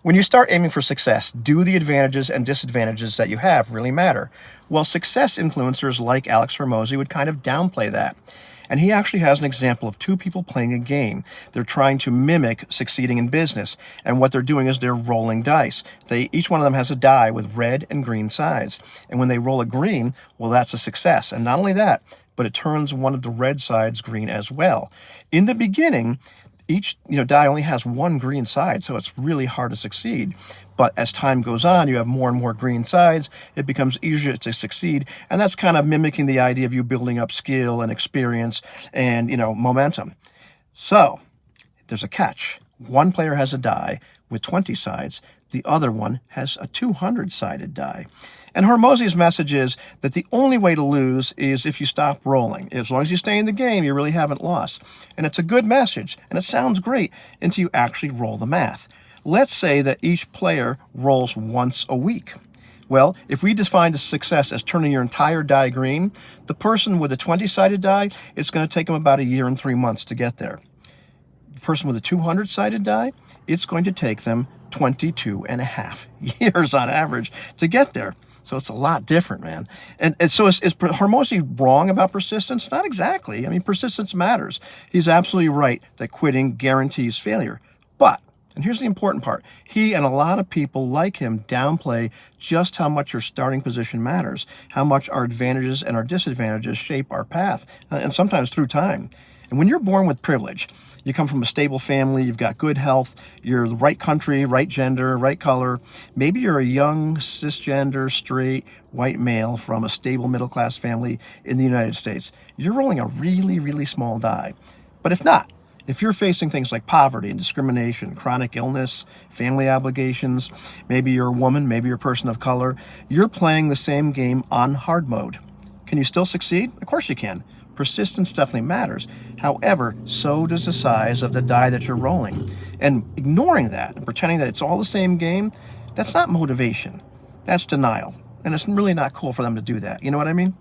When you start aiming for success, do the advantages and disadvantages that you have really matter? Well, success influencers like Alex Hormozi would kind of downplay that. And he actually has an example of two people playing a game. They're trying to mimic succeeding in business. And what they're doing is they're rolling dice. Each one of them has a die with red and green sides. And when they roll a green, well, that's a success. And not only that, but it turns one of the red sides green as well. In the beginning, each die only has one green side, so it's really hard to succeed. But as time goes on, you have more and more green sides, it becomes easier to succeed, and that's kind of mimicking the idea of you building up skill and experience and momentum. So there's a catch. One player has a die with 20 sides, the other one has a 200-sided die. And Hormozi's message is that the only way to lose is if you stop rolling. As long as you stay in the game, you really haven't lost. And it's a good message, and it sounds great until you actually roll the math. Let's say that each player rolls once a week. Well, if we define success as turning your entire die green, the person with a 20-sided die, it's going to take them about 1 year and 3 months to get there. The person with a 200-sided die, it's going to take them 22 and a half years on average to get there. So it's a lot different, man. And so is Hormozi wrong about persistence? Not exactly. I mean, persistence matters. He's absolutely right that quitting guarantees failure. But, and here's the important part, he and a lot of people like him downplay just how much your starting position matters, how much our advantages and our disadvantages shape our path, and sometimes through time. And when you're born with privilege, you come from a stable family, you've got good health, you're the right country, right gender, right color. Maybe you're a young, cisgender, straight, white male from a stable middle-class family in the United States. You're rolling a really, really small die. But if not, if you're facing things like poverty and discrimination, chronic illness, family obligations, maybe you're a woman, maybe you're a person of color, you're playing the same game on hard mode. Can you still succeed? Of course you can. Persistence definitely matters. However, so does the size of the die that you're rolling. And ignoring that and pretending that it's all the same game, that's not motivation. That's denial. And it's really not cool for them to do that. You know what I mean?